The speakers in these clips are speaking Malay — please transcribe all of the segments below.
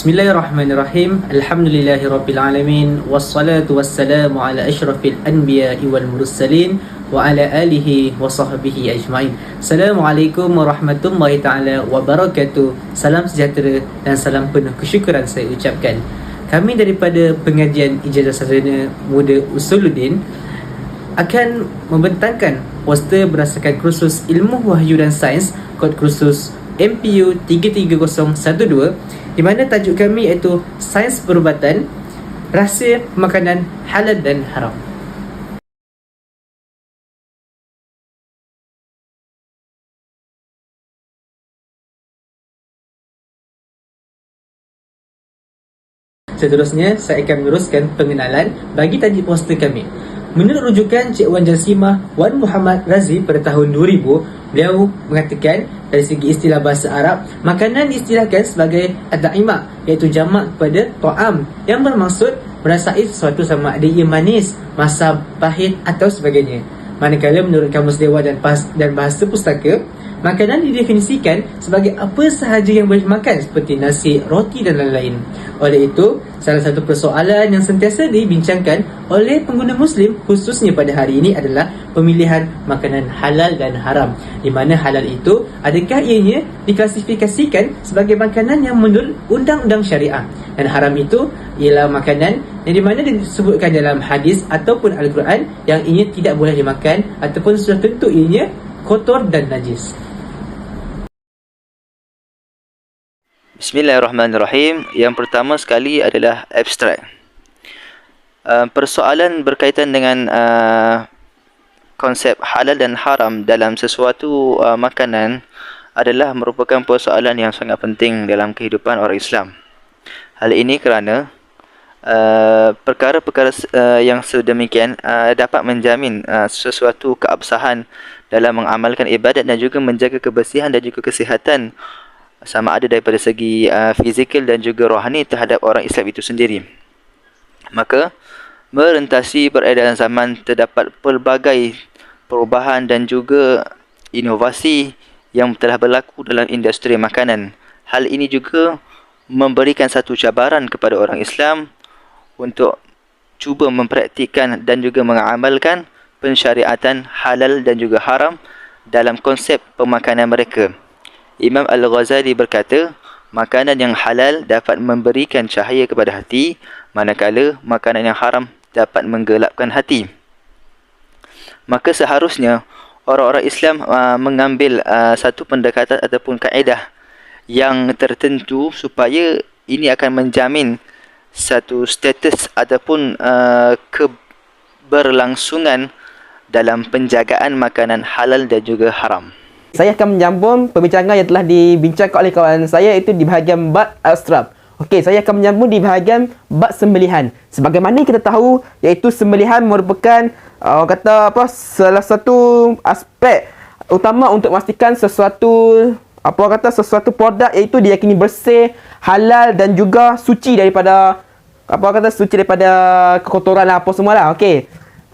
Bismillahirrahmanirrahim. Alhamdulillahirabbil wassalatu wassalamu ala asyrafil anbiya'i wal mursalin wa ala alihi wa sahbihi ajma'in. Assalamualaikum warahmatullahi taala wabarakatuh. Salam sejahtera dan salam penuh kesyukuran saya ucapkan. Kami daripada pengajian Ijazah Sarjana Muda Usuluddin akan membentangkan poster berdasarkan kursus Ilmu Wahyu dan Sains, kod kursus MPU 33012, di mana tajuk kami iaitu Sains Perubatan, Rahsia Makanan Halal dan Haram. Seterusnya, saya akan meneruskan pengenalan bagi tajuk poster kami. Menurut rujukan Cik Wan Jasimah Wan Muhammad Razi pada tahun 2000, beliau mengatakan dari segi istilah bahasa Arab, makanan diistilahkan sebagai ad-da'imah, iaitu jamak kepada ta'am yang bermaksud merasai sesuatu sama ada ia manis, masam, pahit atau sebagainya. Manakala menurut Kamus Dewan dan Bahasa Pustaka, makanan didefinisikan sebagai apa sahaja yang boleh makan seperti nasi, roti dan lain-lain. Oleh itu, salah satu persoalan yang sentiasa dibincangkan oleh pengguna Muslim khususnya pada hari ini adalah pemilihan makanan halal dan haram. Di mana halal itu, adakah ianya diklasifikasikan sebagai makanan yang menurut undang-undang syariah, dan haram itu ialah makanan yang di mana disebutkan dalam hadis ataupun Al-Quran yang ianya tidak boleh dimakan ataupun sudah tentu ianya kotor dan najis. Bismillahirrahmanirrahim. Yang pertama sekali adalah abstrak. Persoalan berkaitan dengan konsep halal dan haram dalam sesuatu makanan adalah merupakan persoalan yang sangat penting dalam kehidupan orang Islam. Hal ini kerana perkara-perkara yang sedemikian dapat menjamin sesuatu keabsahan dalam mengamalkan ibadat dan juga menjaga kebersihan dan juga kesihatan sama ada daripada segi fizikal dan juga rohani terhadap orang Islam itu sendiri. Maka merentasi peredaran zaman terdapat pelbagai perubahan dan juga inovasi yang telah berlaku dalam industri makanan. Hal ini juga memberikan satu cabaran kepada orang Islam untuk cuba mempraktikkan dan juga mengamalkan pensyariatan halal dan juga haram dalam konsep pemakanan mereka. Imam Al-Ghazali berkata, makanan yang halal dapat memberikan cahaya kepada hati, manakala makanan yang haram dapat menggelapkan hati. Maka seharusnya orang-orang Islam mengambil satu pendekatan ataupun kaedah yang tertentu supaya ini akan menjamin satu status ataupun keberlangsungan dalam penjagaan makanan halal dan juga haram. Saya akan menyambung perbincangan yang telah dibincangkan oleh kawan saya, itu di bahagian bab abstrak. Okey, saya akan menyambung di bahagian bab sembelihan. Sebagaimana kita tahu, iaitu sembelihan merupakan salah satu aspek utama untuk memastikan sesuatu produk iaitu diyakini bersih, halal dan juga suci daripada kekotoran apa semualah. Okey.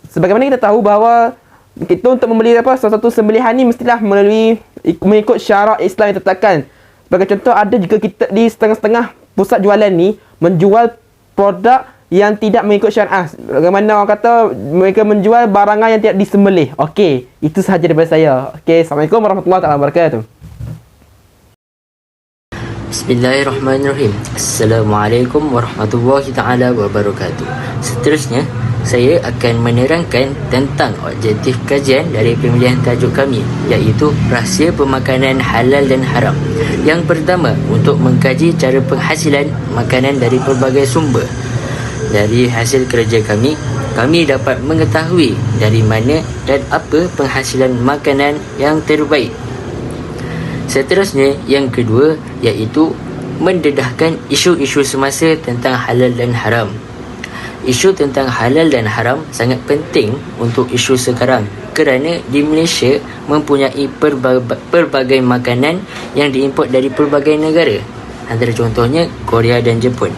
Sebagaimana kita tahu bahawa kita untuk membeli sesuatu sembelihan ni mestilah mengikut syarak Islam yang ditetapkan. Sebagai contoh, ada juga kita di setengah-setengah pusat jualan ni menjual produk yang tidak mengikut syariah. Bagaimana orang kata mereka menjual barangan yang tidak disembelih. Okey, itu sahaja daripada saya. Okey, Assalamualaikum warahmatullahi wabarakatuh. Bismillahirrahmanirrahim. Assalamualaikum warahmatullahi taala wabarakatuh. Seterusnya, saya akan menerangkan tentang objektif kajian dari pemilihan tajuk kami, iaitu rahsia pemakanan halal dan haram. Yang pertama, untuk mengkaji cara penghasilan makanan dari pelbagai sumber. Dari hasil kerja kami dapat mengetahui dari mana dan apa penghasilan makanan yang terbaik. Seterusnya, yang kedua, iaitu mendedahkan isu-isu semasa tentang halal dan haram. Isu tentang halal dan haram sangat penting untuk isu sekarang kerana di Malaysia mempunyai pelbagai makanan yang diimport dari pelbagai negara, antara contohnya Korea dan Jepun.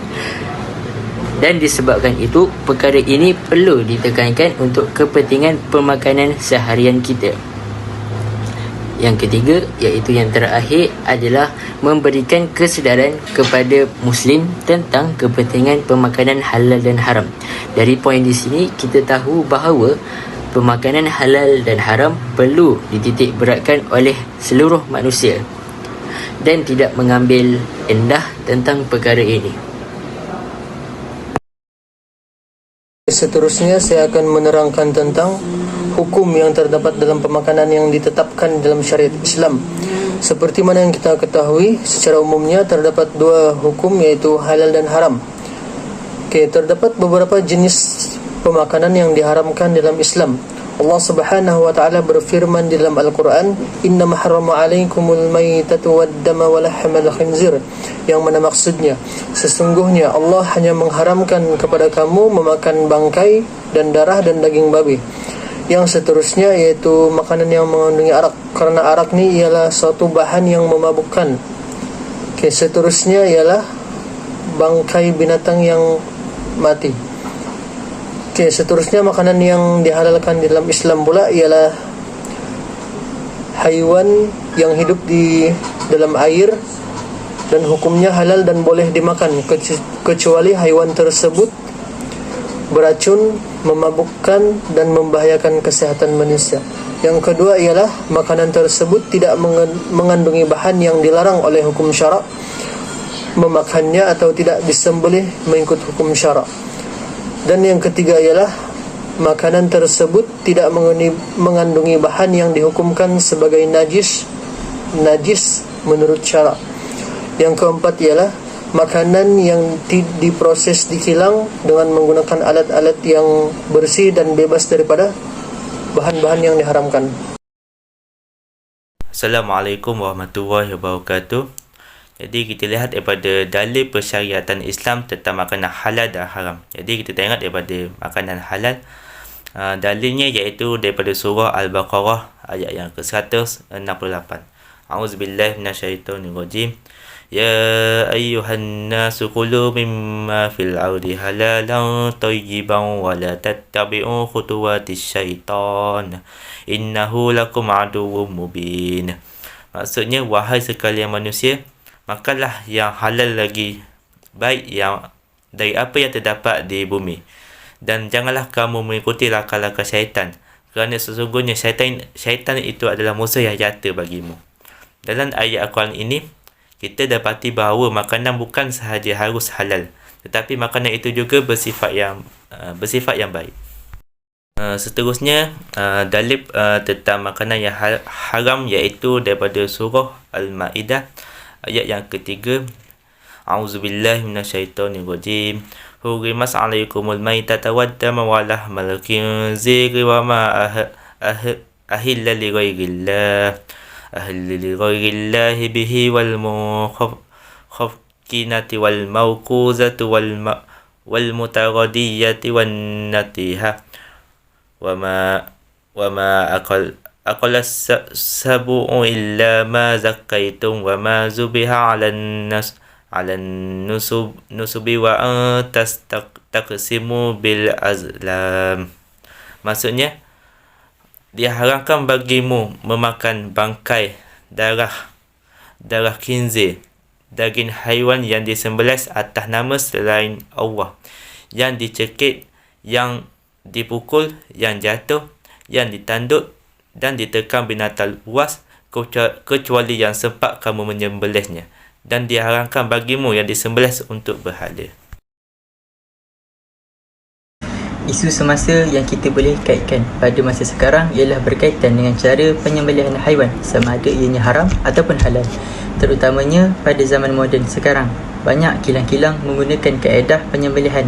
Dan disebabkan itu, perkara ini perlu ditekankan untuk kepentingan pemakanan seharian kita. Yang ketiga, iaitu yang terakhir, adalah memberikan kesedaran kepada Muslim tentang kepentingan pemakanan halal dan haram. Dari poin di sini, kita tahu bahawa pemakanan halal dan haram perlu dititik beratkan oleh seluruh manusia dan tidak mengambil endah tentang perkara ini. Seterusnya saya akan menerangkan tentang hukum yang terdapat dalam pemakanan yang ditetapkan dalam syariat Islam. Seperti mana yang kita ketahui, secara umumnya terdapat dua hukum, iaitu halal dan haram. Terdapat beberapa jenis pemakanan yang diharamkan dalam Islam. Allah Subhanahu wa taala berfirman di dalam Al-Quran, "Innama harrama 'alaikumul maitata wad-dama wa lahmal khinzir." Yang mana maksudnya, sesungguhnya Allah hanya mengharamkan kepada kamu memakan bangkai dan darah dan daging babi. Yang seterusnya yaitu makanan yang mengandungi arak, karena arak ni ialah suatu bahan yang memabukkan. Seterusnya ialah bangkai binatang yang mati. Seterusnya makanan yang dihalalkan di dalam Islam pula ialah haiwan yang hidup di dalam air dan hukumnya halal dan boleh dimakan kecuali haiwan tersebut beracun, memabukkan dan membahayakan kesehatan manusia. Yang kedua ialah makanan tersebut tidak mengandungi bahan yang dilarang oleh hukum syarak memakannya atau tidak disembelih mengikut hukum syarak. Dan yang ketiga ialah makanan tersebut tidak mengandungi bahan yang dihukumkan sebagai najis menurut syarak. Yang keempat ialah makanan yang diproses di kilang dengan menggunakan alat-alat yang bersih dan bebas daripada bahan-bahan yang diharamkan. Assalamualaikum warahmatullahi wabarakatuh. Jadi kita lihat daripada dalil persyariatan Islam tentang makanan halal dan haram. Jadi kita tengok daripada makanan halal, dalilnya iaitu daripada surah Al-Baqarah ayat yang ke-168. A'udzubillahi minasyaitonirrajim. Ya ayyuhan nasu kulu mimma fil ardi halalan tayyiban wa la tattabi'u khutuwatis syaitan innahu lakum aduwwum mubin. Maksudnya, wahai sekalian manusia, makanlah yang halal lagi baik yang dari apa yang terdapat di bumi, dan janganlah kamu mengikuti lakar-lakar syaitan, kerana sesungguhnya syaitan itu adalah musuh yang nyata bagimu. Dalam ayat Al-Quran ini, kita dapati bahawa makanan bukan sahaja harus halal, tetapi makanan itu juga bersifat yang baik. Seterusnya, dalil tentang makanan yang haram iaitu daripada surah Al-Ma'idah ayat yang ketiga. A'udzubillahi minasyaitonirrajim. Hurimat 'alaikumul maitata wad-dama wa lahmal khinziri wa ma ahilla li ghairillahi bihi wal mukhaffinati wal mawquzati wal mutaradiyati wan natiha wa ma aqala sabu'u illa ma zakkaitum wa ma zubiha 'alan nusubi wa taqsimu bil azlam. Maksudnya, diharamkan bagimu memakan bangkai, darah khinzir, daging haiwan yang disembelih atas nama selain Allah, yang dicekik, yang dipukul, yang jatuh, yang ditanduk dan ditekan binatang buas, kecuali yang sempat kamu menyembelihnya, dan diharamkan bagimu yang disembelih untuk berhala. Isu semasa yang kita boleh kaitkan pada masa sekarang ialah berkaitan dengan cara penyembelihan haiwan, sama ada ianya haram ataupun halal. Terutamanya pada zaman moden sekarang, banyak kilang-kilang menggunakan kaedah penyembelihan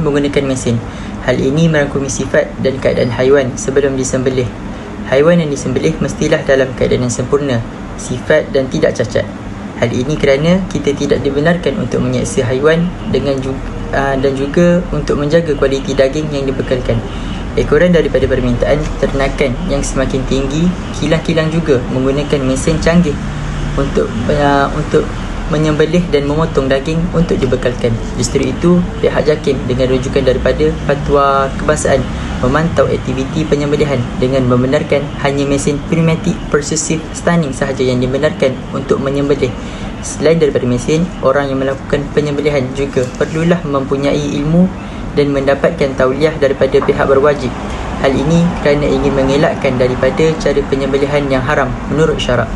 menggunakan mesin. Hal ini merangkumi sifat dan keadaan haiwan sebelum disembelih. Haiwan yang disembelih mestilah dalam keadaan yang sempurna, sifat dan tidak cacat. Hal ini kerana kita tidak dibenarkan untuk menyeksa haiwan dan juga untuk menjaga kualiti daging yang dibekalkan. Ekoran daripada permintaan ternakan yang semakin tinggi, kilang-kilang juga menggunakan mesin canggih untuk menyembelih dan memotong daging untuk dibekalkan. Justru itu, pihak JAKIM dengan rujukan daripada Fatwa Kebangsaan memantau aktiviti penyembelihan dengan membenarkan hanya mesin pneumatic persuasive stunning sahaja yang dibenarkan untuk menyembelih. Selain daripada mesin, orang yang melakukan penyembelihan juga perlulah mempunyai ilmu dan mendapatkan tauliah daripada pihak berwajib. Hal ini kerana ingin mengelakkan daripada cara penyembelihan yang haram menurut syarak.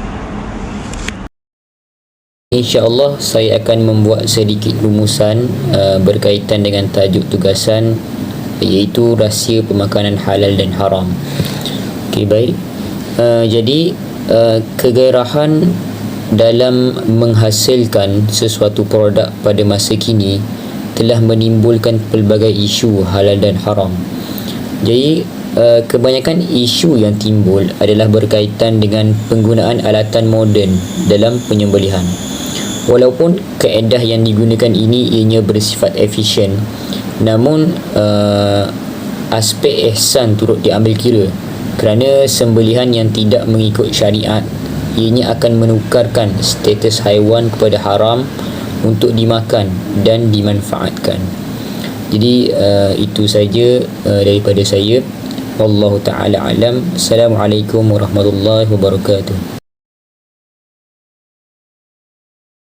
InsyaAllah saya akan membuat sedikit rumusan berkaitan dengan tajuk tugasan, iaitu rahsia pemakanan halal dan haram. Okey, baik. Jadi kegairahan dalam menghasilkan sesuatu produk pada masa kini telah menimbulkan pelbagai isu halal dan haram. Jadi kebanyakan isu yang timbul adalah berkaitan dengan penggunaan alatan moden dalam penyembelihan. Walaupun kaedah yang digunakan ini ianya bersifat efisien, namun aspek ihsan turut diambil kira, kerana sembelihan yang tidak mengikut syariat ianya akan menukarkan status haiwan kepada haram untuk dimakan dan dimanfaatkan. Jadi itu saja daripada saya. Wallahu ta'ala alam. Assalamualaikum warahmatullahi wabarakatuh.